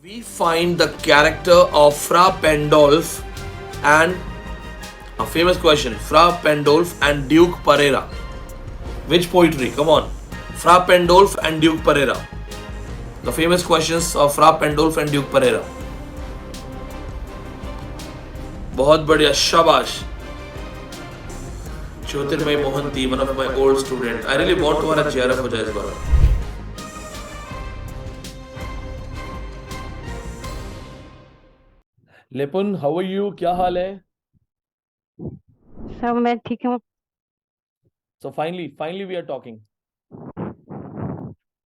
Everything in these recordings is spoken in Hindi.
We find the character of Fra Pandolf and a famous question, Fra Pandolf and Duke Pereira. Which poetry? Come on. Fra Pandolf and Duke Pereira. The famous questions of Fra Pandolf and Duke Pereira. बहुत बढ़िया, शाबाश. ज्योतिर्मय Mohanty, one of my old student. I really want तुम्हारा JRF हो जाए इस बार. लिपुन, हाउ आर यू? क्या हाल है? सब मैं ठीक हूँ। So finally we are talking.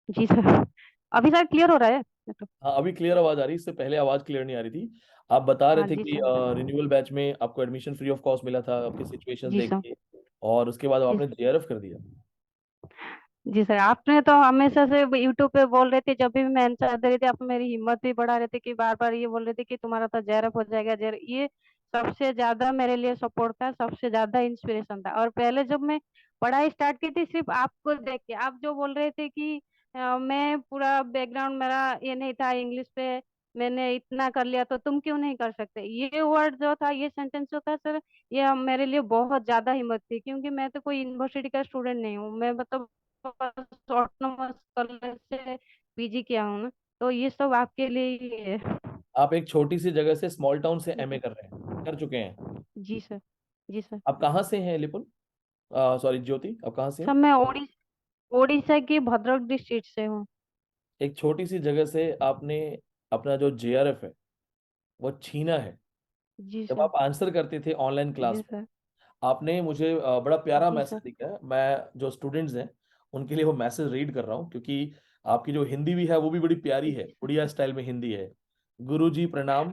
जी सर, अभी सर क्लियर हो रहा है तो। हाँ, अभी क्लियर आवाज आ रही है, इससे पहले आवाज क्लियर नहीं आ रही थी. आप बता रहे हाँ थे जी कि सर। रिन्यूअल बैच में आपको एडमिशन फ्री ऑफ कॉस्ट मिला था, आपकी सिचुएशन जी देख सर। के, और उसके बाद जी आपने जेआरएफ कर दिया. जी सर, आपने तो हमेशा से यूट्यूब पे बोल रहे थे, जब भी मैं आंसर दे रही थी आप मेरी हिम्मत भी बढ़ा रहे थे कि बार बार ये बोल रहे थे कि तुम्हारा तो जेआरएफ हो जाएगा। जेर ये सबसे ज्यादा मेरे लिए सपोर्ट था, सबसे ज्यादा इंस्पिरेशन था। और पहले जब मैं पढ़ाई स्टार्ट की थी, सिर्फ आपको देख के, आप जो बोल रहे थे कि मैं पूरा बैकग्राउंड मेरा ये नहीं था इंग्लिश पे, मैंने इतना कर लिया तो तुम क्यों नहीं कर सकते, ये वर्ड जो था, ये सेंटेंस जो था सर, ये मेरे लिए बहुत ज्यादा हिम्मत थी। क्योंकि मैं तो कोई यूनिवर्सिटी का स्टूडेंट नहीं हूँ, मैं मतलब ऑटोनॉमस कॉलेज से पीजी किया हूँ ना, तो ये सब आपके लिए ही है। आप एक छोटी सी जगह से, स्मॉल टाउन से जी एमए सर। कर रहे हैं, कर चुके हैं. जी सर। जी सर। आप कहाँ से हैं लिपुन? सॉरी ज्योति, आप कहाँ से सर हैं? मैं ओडिशा की भद्रक डिस्ट्रिक्ट से हूँ। एक छोटी सी जगह से आपने अपना जो जेआरएफ है वो छीना है. जी जब सर। आप आंसर करते थे ऑनलाइन क्लास जी में, सर। आपने मुझे बड़ा प्यारा जी मैसेज सर। दिखा है. मैं जो स्टूडेंट्स हैं उनके लिए वो मैसेज रीड कर रहा हूँ, क्योंकि आपकी जो हिंदी भी है वो भी बड़ी प्यारी है, जी सर। उड़िया स्टाइल में हिंदी है. गुरुजी प्रणाम,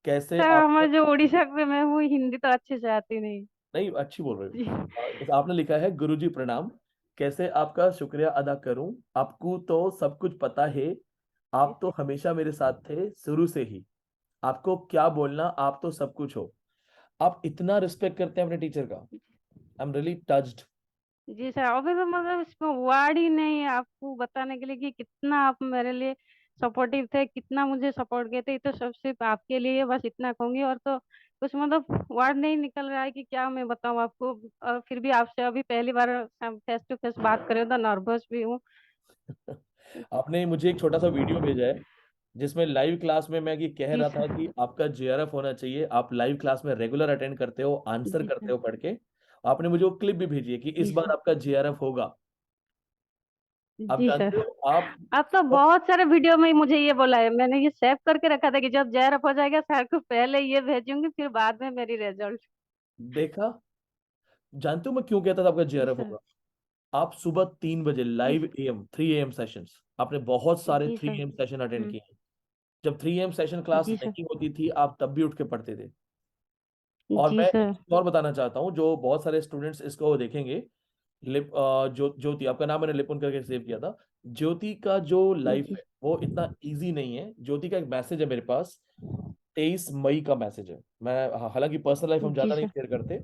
कैसे सर आपका. हमारे जो उड़ीसा से मैं हूँ, हिंदी तो अच्छे से आती नहीं। नहीं, अच्छी बोल रहे जी। हो. बस आपने लिखा है, गुरुजी प्रणाम, कैसे आपका शुक्रिया अदा करूं, आपको तो सब कुछ पता है, आप तो हमेशा मेरे साथ थे शुरू से ही, आपको क्या बोलना, आप तो सब कुछ हो. आप इतना रिस्पेक्ट करते हैं अपने टीचर का. I am really touched. जी सर, अभी तो मतलब इसमें वर्ड ही नहीं है आपको बताने के लिए कि कितना आप मेरे लिए सपोर्टिव थे, कितना मुझे सपोर्ट किए थे। ये तो सब सिर्फ आपके लिए, बस इतना कहूंगी। और तो कुछ मतलब वर्ड नहीं निकल रहा है कि क्या मैं बताऊं आपको। और फिर भी आपसे अभी पहली बार फेस टू फेस बात करें तो नर्वस भी हूँ। आपने मुझे एक छोटा सा वीडियो भेजा है, जिसमें लाइव क्लास में मैं ये कह जी रहा था सर। कि आपका जेआरएफ होना चाहिए, आप लाइव क्लास में रेगुलर अटेंड करते हो, आंसर जी करते सर। हो पढ़ के. आपने मुझे वो क्लिप भी भेजी है कि इस जी बार सर। आपका जेआरएफ होगा. आप जी जानते सर। हो आप. आप तो बहुत सारे वीडियो में मुझे ये बोला है, मैंने ये सेव करके रखा था कि जब जेआरएफ हो जाएगा सर को पहले ये भेजूंगी, फिर बाद में मेरी रिजल्ट। देखा, जानते हो मैं क्यों कहता था आपका जी जेआरएफ सर। होगा? आप सुबह 3 बजे जी लाइव एएम 3 AM सेशंस, आपने बहुत सारे जी three sir. M session attend किए हैं. जब 3 AM सेशन क्लास जी सर। नहीं होती थी, आप तब भी उठ के पढ़ते थे. और जी मैं एक सर। चीज और बताना चाहता हूँ, जो बहुत सारे स्टूडेंट्स इसको देखेंगे. ज्योति, आपका नाम मैंने लिपुन करके सेव किया था. ज्योति का जो लाइफ जी है वो इतना इजी नहीं है. ज्योति का एक मैसेज है मेरे पास, 23 मई का मैसेज है. मैं हालांकि पर्सनल लाइफ हम जी ज्यादा नहीं सर। शेयर करते.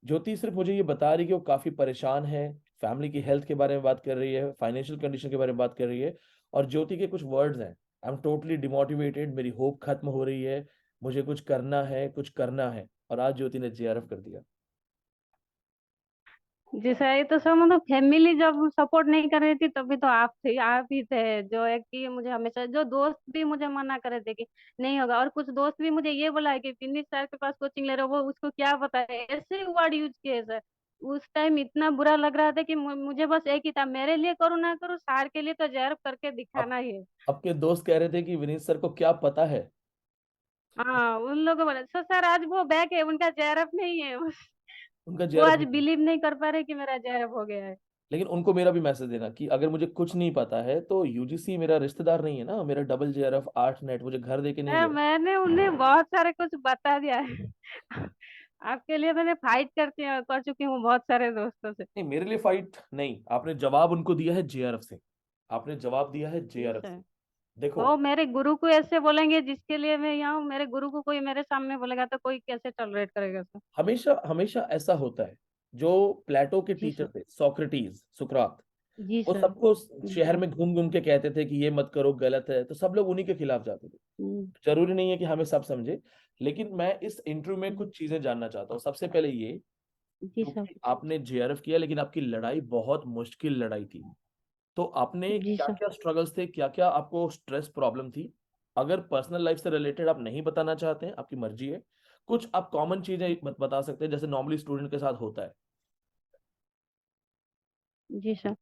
ज्योति सिर्फ मुझे ये बता रही कि वो काफी परेशान है, फैमिली की हेल्थ के बारे में बात कर रही है, फाइनेंशियल कंडीशन के बारे में बात कर रही है. और ज्योति के कुछ वर्ड्स हैं, आई एम टोटली डिमोटिवेटेड, मेरी होप खत्म हो रही है, मुझे कुछ करना है, कुछ करना है. और आज ज्योति ने जेआरएफ कर दिया. जी सर, ये तो सब मतलब फैमिली जब सपोर्ट नहीं कर रही थी तभी तो आप थे, आप ही थे जो है कि मुझे हमेशा, जो दोस्त भी मुझे मना कर रहे थे कि नहीं होगा। और कुछ दोस्त भी मुझे ये बोला है कि विनीत सर के पास कोचिंग ले रहे हो, वो उसको क्या पता है, ऐसे वर्ड यूज किए सर। उस टाइम इतना बुरा लग रहा था कि मुझे बस एक ही था, मेरे लिए करो ना करो, सर के लिए तो जरूर करके अब दिखाना ही है। आपके दोस्त कह रहे थे कि विनीत सर को क्या पता है. हाँ, उन लोगों को बोला सर आज वो बैक है, उनका जेआरएफ नहीं है। उनका वो जेआरएफ आज नहीं है. बिलीव नहीं कर पा रहे कि मेरा जेआरएफ हो गया है। लेकिन उनको मेरा भी मैसेज देना कि अगर मुझे कुछ नहीं पता है तो यूजीसी मेरा रिश्तेदार नहीं है ना, मेरा डबल जेआरएफ 8 नेट मुझे घर दे के नहीं गया. मैंने उन्हें बहुत सारे कुछ बता दिया है। आपके लिए मैंने फाइट कर चुकी हूँ बहुत सारे दोस्तों से। नहीं, मेरे लिए फाइट नहीं, आपने जवाब उनको दिया है जेआरएफ से. आपने जवाब दिया है जी जेआरएफ सर। से. देखो, वो मेरे गुरु को ऐसे बोलेंगे जिसके लिए मैं यहाँ हूँ, मेरे गुरु को कोई मेरे सामने बोलेगा तो कोई कैसे टॉलरेट करेगा सर। हमेशा हमेशा ऐसा होता है. जो प्लेटो के जी टीचर सर। थे, सोक्रेटिस, सुकरात, जी वो सर। सबको शहर जी। में घूम घूम के कहते थे कि ये मत करो, गलत है, तो सब लोग उन्हीं के खिलाफ जाते थे। हम्म, जरूरी नहीं है कि हमें सब समझे, लेकिन मैं इस इंटरव्यू में हम्म, कुछ चीजें जानना चाहता हूँ। सबसे पहले ये, जी सर। क्योंकि आपने जेआरएफ किया लेकिन आपकी लड़ाई बहुत मुश्किल लड़ाई थी, तो आपने जी क्या सर। क्या स्ट्रगल्स थे, क्या क्या आपको स्ट्रेस प्रॉब्लम थी? अगर पर्सनल लाइफ से रिलेटेड आप नहीं बताना चाहते हैं, आपकी मर्जी है। कुछ आप कॉमन चीजें बता सकते हैं जैसे नॉर्मली स्टूडेंट के साथ होता है। जी सर।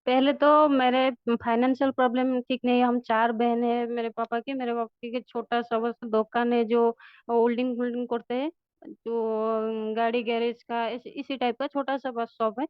पहले तो मेरे फाइनेंशियल प्रॉब्लम ठीक नहीं है। हम चार बहन है मेरे पापा की। मेरे पापा के छोटा सा बस दुकान है जो होल्डिंग होल्डिंग करते हैं, जो गाड़ी गैरेज का इसी टाइप का छोटा सा बस शॉप है।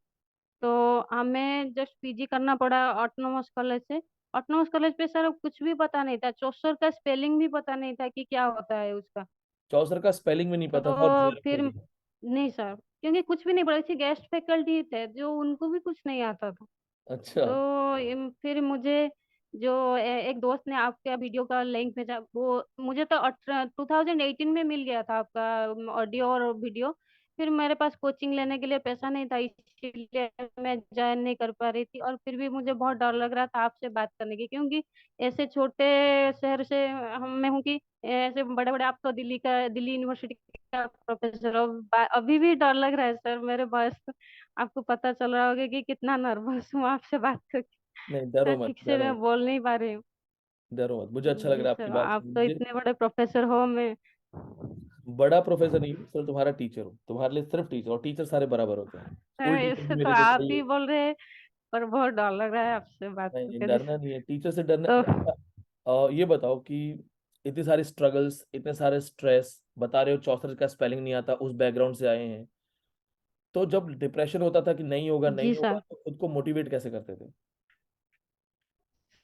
तो हमें जस्ट पीजी करना पड़ा ऑटोनोमस कॉलेज से। ऑटोनोमस कॉलेज पे सर कुछ भी पता नहीं था, चौसर का स्पेलिंग भी पता नहीं था कि क्या होता है उसका। चौसर का स्पेलिंग भी नहीं पता था और तो जेआरएफ कर फिर दिया? नहीं सर, क्योंकि कुछ भी नहीं पढ़ा थी, गेस्ट फैकल्टी थे जो उनको भी कुछ नहीं आता था। अच्छा। तो फिर मुझे जो एक दोस्त ने आपका वीडियो का लिंक भेजा, वो मुझे तो 2018 में मिल गया था आपका ऑडियो और वीडियो। फिर मेरे पास कोचिंग लेने के लिए पैसा नहीं था, इसीलिए मैं ज्वाइन नहीं कर पा रही थी। और फिर भी मुझे बहुत डर लग रहा था आपसे बात करने की, क्योंकि ऐसे छोटे शहर से हम मैं हूँ कि ऐसे बड़े बड़े, आप तो दिल्ली यूनिवर्सिटी का प्रोफेसर हो। अभी भी डर लग रहा है सर मेरे बस। आपको पता चल रहा होगा कि कितना नर्वस हूँ आपसे बात करके। नहीं, सर डरो मत, ठीक से डरो मैं मत। बोल नहीं पा रही हूँ। डरो मत, मुझे अच्छा लग जी रहा है आपकी सर, बात आप सुन तो के। इतने बड़े प्रोफेसर हो। मैं बड़ा प्रोफेसर नहीं हूँ सर, तुम्हारा टीचर हूँ, तुम्हारे लिए सिर्फ टीचर, और टीचर सारे बराबर होते हैं। स्कूल टीचर भी ऐसे तो मेरे जैसा आप ही ही है। बोल रहे हैं, पर बहुत डर लग रहा है आपसे बात नहीं नहीं, करके। डरना नहीं है, टीचर से डरना। तो अच्छा, ये बताओ कि इतनी सारी स्ट्रगल्स, इतने सारे स्ट्रेस, बता रहे हो चौसर का स्पेलिंग नहीं आता, उस बैकग्राउंड से आए हैं, तो जब डिप्रेशन होता था कि नहीं होगा जी नहीं होगा, सर। तो खुद को मोटिवेट कैसे करते थे?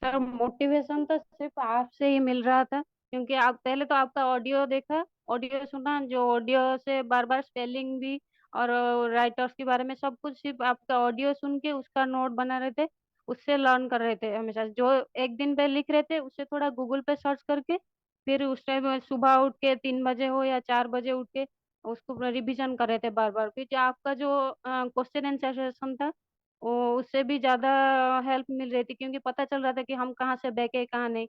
सर मोटिवेशन तो सिर्फ आपसे ही मिल रहा था, क्योंकि आप पहले तो आपका ऑडियो देखा, ऑडियो सुना, जो ऑडियो से बार बार स्पेलिंग भी और राइटर्स के बारे में सब कुछ सिर्फ आपका ऑडियो सुन के उसका नोट बना रहे थे। उससे लर्न कर रहे थे हमेशा, जो एक दिन पे लिख रहे थे उससे थोड़ा गूगल पे सर्च करके फिर उस टाइम सुबह उठ के 3 बजे हो या 4 बजे उठ के उसको रिवीजन कर रहे थे बार बार। फिर जो आपका जो क्वेश्चन एंसर सेशन था, वो उससे भी ज्यादा हेल्प मिल रही थी, क्योंकि पता चल रहा था कि हम कहाँ से बैके कहाँ नहीं।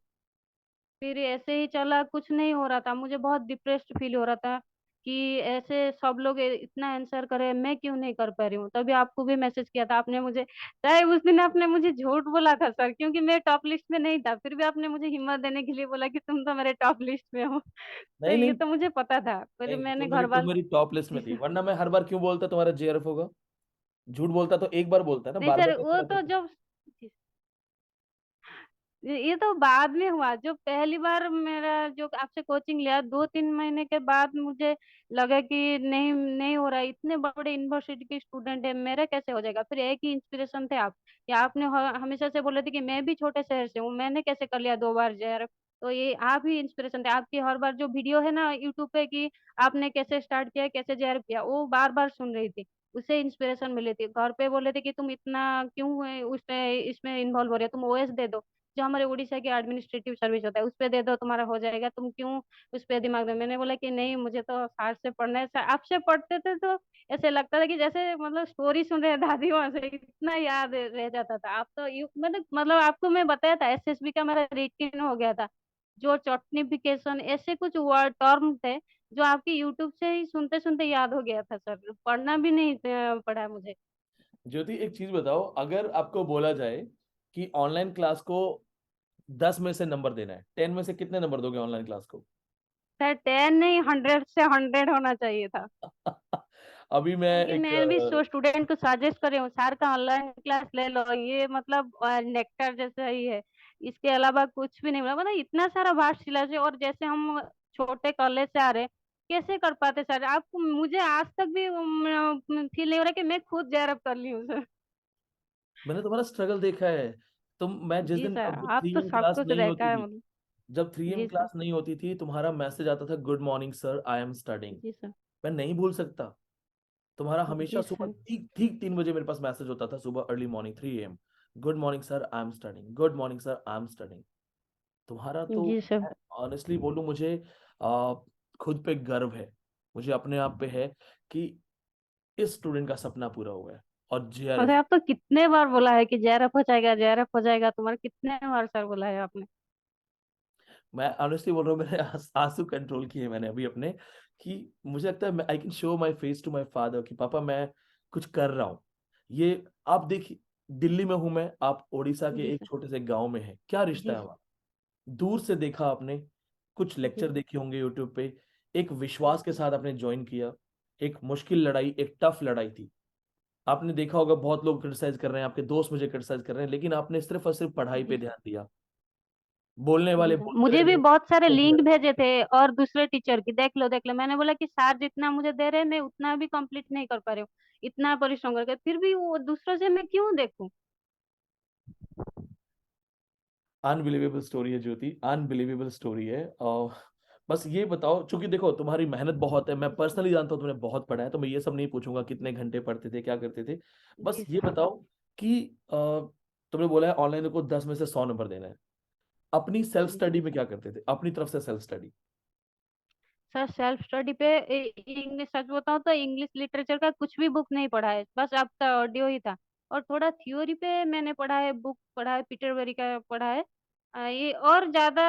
फिर ऐसे ही चला, कुछ नहीं हो रहा था, मुझे बहुत डिप्रेस्ड फील हो रहा था कि ऐसे सब लोग इतना आंसर करे, मैं क्यों नहीं कर पा रही हूँ। तभी आपको भी मैसेज किया था। आपने मुझे, चाहे उस दिन आपने मुझे झूठ बोला था सर, क्योंकि मैं टॉप लिस्ट में नहीं था, फिर भी आपने मुझे हिम्मत देने के लिए बोला कि तुम तो मेरे टॉप लिस्ट में हो। तो नहीं ये नहीं तो मुझे पता था, फिर नहीं, मैंने तुम घर मेरी टॉप लिस्ट में थी, वरना मैं हर बार क्यों बोलता तुम्हारा जेआरएफ होगा? झूठ बोलता तो एक बार बोलता है ना, नहीं बार बार सर, कैसे वो तो बताता? जब ये तो बाद में हुआ। जो पहली बार मेरा जो आपसे कोचिंग लिया, 2-3 महीने के बाद मुझे लगा कि नहीं नहीं हो रहा है, इतने बड़े यूनिवर्सिटी के स्टूडेंट है, मेरा कैसे हो जाएगा। फिर एक ही इंस्पिरेशन थे आप, कि आपने हमेशा से बोले थे कि मैं भी छोटे शहर से हूँ, मैंने कैसे कर लिया 2 बार JRF। तो ये आप ही इंस्पिरेशन थे। आपकी हर बार जो वीडियो है ना यूट्यूब पे कि आपने कैसे स्टार्ट किया, कैसे JRF किया, वो बार बार सुन रही थी, उससे इंस्पिरेशन मिली थी। घर पे बोले थे कि तुम इतना क्यों है उसमें इसमें इन्वॉल्व हो रही है, तुम ओएस दे दो, जो हमारे उड़ीसा की एडमिनिस्ट्रेटिव सर्विस होता है उस पे दे दो, तुम्हारा हो जाएगा, तुम क्यों उस पे दिमाग में। मैंने बोला कि नहीं, मुझे तो सार से पढ़ना है। आपसे पढ़ते थे तो ऐसे लगता था कि जैसे मतलब स्टोरी सुन रहे हैं दादी वहां से, इतना याद रह जाता था। आप तो यू मतलब आपको मैं बताया था एसएसबी का मेरा रेटिंग हो गया था, जो चटनिफिकेशन ऐसे कुछ वर्ड टर्म थे जो आपकी यूट्यूब से ही सुनते सुनते याद हो गया था सर, पढ़ना भी नहीं पड़ा मुझे। ज्योति, एक चीज बताओ, अगर आपको बोला जाए कि ऑनलाइन क्लास को 10 में से नंबर देना है, 10 में से कितने नंबर दोगे ऑनलाइन क्लास को? सर 10 नहीं, 100 से 100 होना चाहिए था। अभी मैं क्योंकि एक मैं भी सो स्टूडेंट को सजेस्ट कर रही हूँ, सर का ऑनलाइन क्लास ले लो, ये मतलब नेक्टर जैसा ही है, इसके अलावा कुछ भी नहीं मिला। मतलब इतना सारा वास्ट सिलेबस है, और जैसे हम छोटे कॉलेज से आ रहे हैं, कैसे कर पाते सर। आपको, मुझे आज तक भी फील नहीं हो रहा कि मैं खुद JRF कर ली हूँ सर। मैंने तुम्हारा स्ट्रगल देखा है। मैं जिस जी दिन, सर, अब जब आप थ्री तो एम सब क्लास कुछ नहीं देखा होती है थी, मतलब। जब थ्री एम जी सर। क्लास नहीं होती थी, तुम्हारा मैसेज आता था, good morning sir, I am studying. जी सर। मैं नहीं भूल सकता। तुम्हारा हमेशा जी सुबह सर। ठीक ठीक 3 बजे मेरे पास मैसेज होता था, सुबह early morning 3 AM। Good morning sir, I am studying, good morning sir, I am studying. तुम्हारा तो, जी सर। मैं ऑनेस्टली बोलूं, मुझे आ, खुद पे गर्व है, मुझे अपने आप पे है कि इस स्टूडेंट का सपना पूरा हुआ है। और अरे जेआरएफ। आप तो कितने बार बोला है कि जेआरएफ हो जाएगा, जेआरएफ हो जाएगा, तुम्हारा कितने बार सर बोला है आपने। मैं ऑनेस्टली बोल रहा हूँ, मैंने आंसू कंट्रोल किए मैंने अभी अपने, कि मुझे लगता है I can show my face to my father कि पापा मैं कुछ कर रहा हूँ। ये आप देखिए, दिल्ली में हूं मैं, आप उड़ीसा के जी एक सर। छोटे से गांव में हैं, क्या रिश्ता जी है सर। हमारा। दूर से देखा आपने, कुछ जी। लेक्चर देखे होंगे यूट्यूब पे, एक विश्वास के साथ आपने ज्वाइन किया। एक मुश्किल लड़ाई, एक टफ लड़ाई थी। आपने देखा होगा बहुत लोग क्रिटिसाइज कर रहे हैं, आपके दोस्त मुझे क्रिटिसाइज कर रहे हैं, लेकिन आपने सिर्फ और सिर्फ पढ़ाई पे जी ध्यान दिया। बोलने जी वाले सर, बोलते मुझे भी रहे। बहुत सारे लिंक भेजे थे और दूसरे टीचर की, देख लो देख लो, मैंने बोला कि सर जितना मुझे दे रहे हैं मैं उतना भी कंप्लीट नहीं कर पा रही हूँ, इतना परिश्रम करके फिर भी वो दूसरों से मैं क्यों देखूं। अनबिलीवेबल स्टोरी है ज्योति, अनबिलीवेबल स्टोरी है। और बस ये बताओ, चूंकि देखो तुम्हारी मेहनत बहुत है, मैं पर्सनली जानता हूँ तुमने बहुत पढ़ा है, तो मैं ये सब नहीं पूछूंगा कितने घंटे पढ़ते थे, क्या करते थे। बस जी ये सर। बताओ कि तुमने बोला है ऑनलाइन को 10 में से 100 नंबर देना है। अपनी सेल्फ जी स्टडी में क्या करते थे, अपनी तरफ से self study. Sir, self study पे इंग्लिश, सच बताऊं तो इंग्लिश लिटरेचर का कुछ भी बुक नहीं पढ़ा है, बस आपका ऑडियो ही था। और थोड़ा थ्योरी पे मैंने पढ़ा है, बुक पढ़ा है, पीटरबरी का पढ़ा है। ये और ज्यादा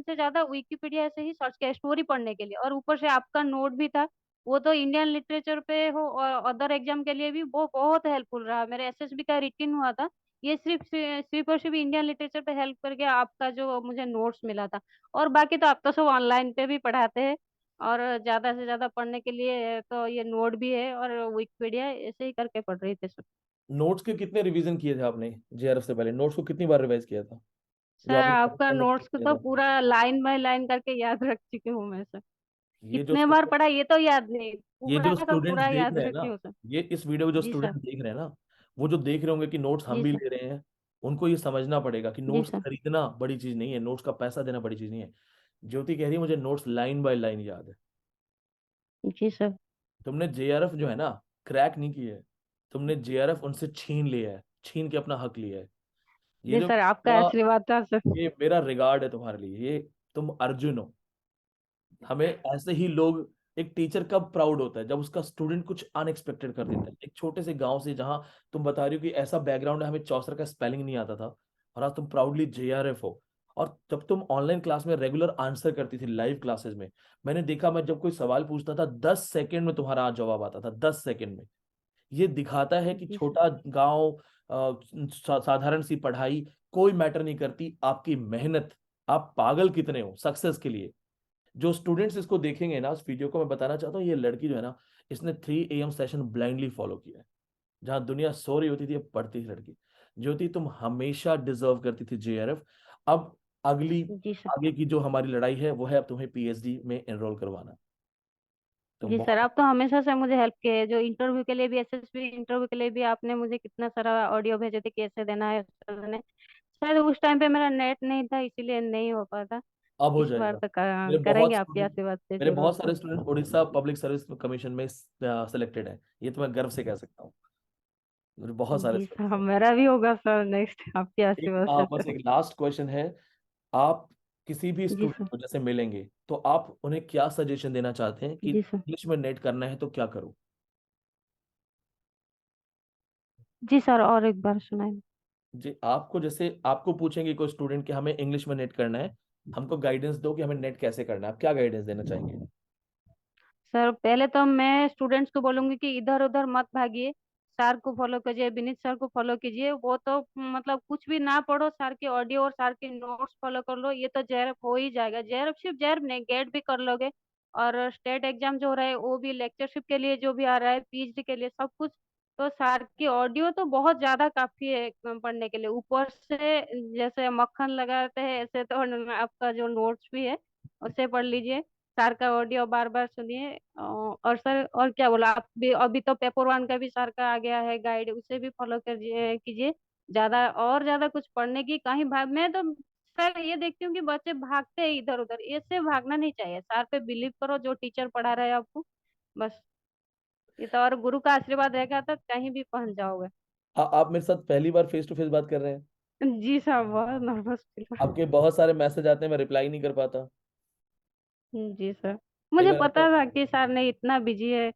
से ज्यादा विकिपीडिया से ही सर्च किया स्टोरी पढ़ने के लिए, और ऊपर से आपका नोट भी था। वो तो इंडियन लिटरेचर पे हो और अदर एग्जाम के लिए भी वो बहुत हेल्पफुल रहा। मेरे एसएसबी का रिटिन हुआ था, ये सिर्फ और सिर्फ इंडियन लिटरेचर पे हेल्प करके आपका जो मुझे नोट्स मिला था। और बाकी तो आप तो सब ऑनलाइन पे भी पढ़ाते हैं, और ज्यादा से ज्यादा पढ़ने के लिए तो ये नोट भी है और विकिपीडिया, ऐसे ही करके पढ़ रही थी सब। नोट्स के कितने रिवीजन किए थे आपने जेआरएफ से पहले, नोट्स को कितनी बार रिवाइज किया था, सर जो आपने आपका पढ़ने नोट्स को किया तो था। पूरा लाइन बाय लाइन करके याद रख चुकी हूँ मैं सर। ये जो कितने बार स्टूडेंट पढ़ा ये तो याद नहीं, ये पूरा जो का स्टूडेंट्स पूरा देख याद रहे हैं रखी ना, हूँ सर। ये इस वीडियो को जो जी सर। स्टूडेंट देख रहे हैं ना, वो जो देख रहे होंगे कि नोट्स हम जी भी सर। ले रहे हैं, उनको ये समझना पड़ेगा कि जी नोट्स सर। खरीदना बड़ी चीज नहीं है, नोट्स का पैसा देना बड़ी चीज नहीं है। ज्योति कह रही है मुझे नोट्स लाइन बाय लाइन याद है। जी सर। तुमने जेआरएफ जो है ना, क्रैक नहीं की है, तुमने जेआरएफ उनसे छीन लिया है, छीन के अपना हक लिया है। ये जी जो सर, आपका मेरा आशीर्वाद था सर। ये मेरा रिगार्ड है तुम्हारे लिए, ये तुम अर्जुन हो। हमें ऐसे ही लोग, एक टीचर कब प्राउड होता है जब उसका स्टूडेंट कुछ अनएक्सपेक्टेड कर देता है, एक छोटे से गांव से, जहां तुम बता रही हो कि ऐसा बैकग्राउंड है, हमें चौसर का स्पेलिंग नहीं आता था, और आज तुम प्राउडली जेआरएफ हो। और जब तुम ऑनलाइन क्लास में रेगुलर आंसर करती थी लाइव क्लासेस में, मैंने देखा, मैं जब कोई सवाल पूछता था 10 सेकंड में तुम्हारा जवाब आता था, 10 सेकंड में। ये दिखाता है कि जी सर। छोटा गांव, साधारण सी पढ़ाई कोई मैटर नहीं करती, आपकी मेहनत। आप पागल कितने हो सक्सेस के लिए। जो स्टूडेंट्स इसको देखेंगे ना, उस वीडियो को, मैं बताना चाहता हूँ, ये लड़की जो है ना, इसने 3 AM सेशन ब्लाइंडली फॉलो किया है। जहां दुनिया सो रही होती थी, अब पढ़ती थी लड़की। ज्योति तुम हमेशा डिजर्व करती थी जेआरएफ। अब अगली, जी सर। आगे की जो हमारी लड़ाई है वो है अब तुम्हें पीएचडी में एनरोल करवाना। तुम जी सर, बहुत। आप तो हमेशा से मुझे हेल्प किए हैं। जो इंटरव्यू के लिए भी, एसएसबी इंटरव्यू के लिए भी आपने मुझे कितना सारा ऑडियो भेजे थे, कैसे देना है कैसे देना है। शायद उस टाइम पे मेरा नेट नहीं था इसीलिए नहीं हो पाता। अब हो इस बार जाएगा। तो मेरे करेंगे बहुत आपके स्टूडेंट आशीर्वाद से मेरे जरूर। बहुत सारे student Orissa public service commission में सिलेक्टेड है, ये तो मैं गर्व से कह सकता हूँ। मेरे बहुत सारे जी स्टूडेंट्स सर, हैं। मेरा भी होगा सर नेक्स्ट आपके आशीर्वाद से बस सर। एक लास्ट क्वेश्चन है। आप किसी भी जी स्टूडेंट सर। को जैसे मिलेंगे, तो आप उन्हें क्या सजेशन देना चाहते हैं कि जी सर। इंग्लिश में नेट करना है तो क्या करूं। जी सर, और एक बार सुनाए। जी, आपको जैसे आपको पूछेंगे कोई स्टूडेंट कि हमें इंग्लिश में नेट करना है, हमको गाइडेंस दो कि हमें नेट कैसे करना है, आप क्या गाइडेंस देना चाहेंगे। सर पहले तो मैं स्टूडेंट्स को बोलूंगी कि इधर उधर मत भागिए, सर को फॉलो कीजिए, विनीत सर को फॉलो कीजिए। वो तो मतलब कुछ भी ना पढ़ो, सर के ऑडियो और सर के नोट्स फॉलो कर लो, ये तो जेआरएफ हो ही जाएगा। जेआरएफ सिर्फ जेआरएफ नहीं, गेट भी कर लोगे। और स्टेट एग्जाम जो हो रहा है वो भी, लेक्चरशिप के लिए जो भी आ रहा है, पीएचडी के लिए, सब कुछ। तो सर की ऑडियो तो बहुत ज्यादा काफी है पढ़ने के लिए। ऊपर से जैसे मक्खन लगाते हैं ऐसे तो आपका जो नोट्स भी है उससे पढ़ लीजिए। सर का ऑडियो बार बार सुनिए। और सर और क्या बोला, आप भी अभी तो पेपर वन का भी सर का आ गया है गाइड, उसे भी फॉलो कीजिए कीजिए। ज्यादा और ज्यादा कुछ पढ़ने की कहीं भाग, मैं तो सर ये देखती हूँ कि बच्चे भागते हैं इधर उधर, ऐसे भागना नहीं चाहिए। सर पे बिलीव करो, जो टीचर पढ़ा रहे हैं आपको, बस। ये तो और गुरु का आशीर्वाद रहेगा तो कहीं भी पहुंच जाओगे। आप मेरे साथ पहली बार फेस टू फेस बात कर रहे हैं। जी साहब, बहुत नर्वस फील हो आपके बहुत सारे मैसेज आते हैं, मैं रिप्लाई नहीं कर पाता। जी सर, कई मुझे बार पता आपका, था कि सर नहीं, इतना बिजी है,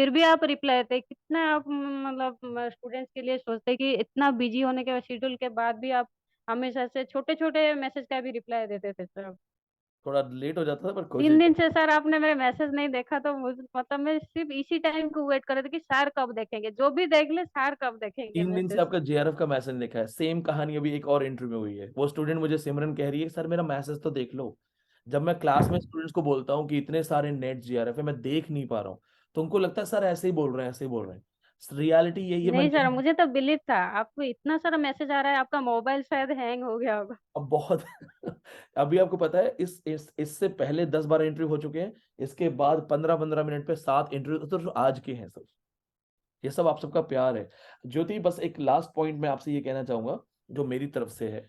फिर भी आप रिप्लाई देते, कितना आप मतलब स्टूडेंट्स के लिए सोचते हैं कि इतना बिजी होने के शेड्यूल के बाद भी आप हमेशा से छोटे छोटे मैसेज का भी रिप्लाई देते थे सर। थोड़ा लेट हो जाता था पर तीन कोशिश। दिन से सर आपने मेरे मैसेज नहीं देखा, तो मतलब मैं सिर्फ इसी टाइम को वेट कर रही थी कि सर कब देखेंगे, जो भी देख ले सर कब देखेंगे 3 दिन से मैसेज। आपका जेआरएफ का मैसेज लिखा है। सेम कहानी अभी एक और इंटरव्यू में हुई है। वो स्टूडेंट मुझे सिमरन कह रही है सर मेरा मैसेज तो देख लो। जब मैं क्लास में स्टूडेंट्स को बोलता हूँ कि इतने सारे नेट जेआरएफ है मैं देख नहीं पा रहा हूँ, तो उनको लगता है सर ऐसे ही बोल रहे हैं, ऐसे ही बोल रहे हैं। रियलिटी यही है, मैं नहीं सर, नहीं। मुझे तो बिलीव था, आपको इतना सारा मैसेज आ रहा है, आपका मोबाइल शायद हैंग हो गया होगा। अब बहुत अभी आपको पता है इससे पहले 10-12 इंटरव्यू हो चुके हैं। इसके बाद 15-15 मिनट पे 7 इंटरव्यू तो आज के हैं सब। ये सब आप सबका प्यार है। ज्योति, बस एक लास्ट पॉइंट मैं आपसे ये कहना चाहूंगा जो मेरी तरफ से है,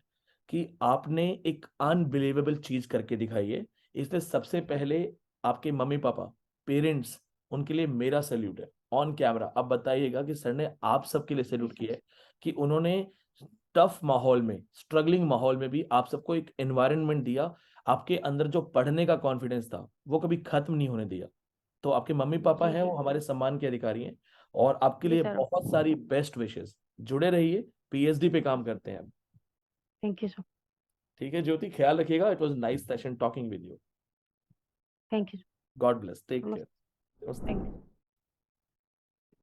कि आपने एक अनबिलीवेबल चीज करके दिखाई है। इसलिए सबसे पहले आपके मम्मी पापा, पेरेंट्स, उनके लिए मेरा सैल्यूट है। ऑन कैमरा आप बताइएगा कि सर ने आप सबके लिए सैल्यूट किया है कि उन्होंने टफ माहौल में, स्ट्रगलिंग माहौल में भी आप सबको एक एनवायरनमेंट दिया। आपके अंदर जो पढ़ने का कॉन्फिडेंस था वो कभी खत्म नहीं होने दिया। तो आपके मम्मी पापा जी हैं वो सर। हमारे सम्मान के अधिकारी हैं। और आपके जी लिए सर। बहुत सारी बेस्ट विशेस। जुड़े रहिए, पीएचडी पे काम करते हैं अब। Thank you sir. ठीक है ज्योति, ख्याल रखिएगा। It was nice session talking with you. Thank you. God bless, take नमस्ते। केयर। Thank you.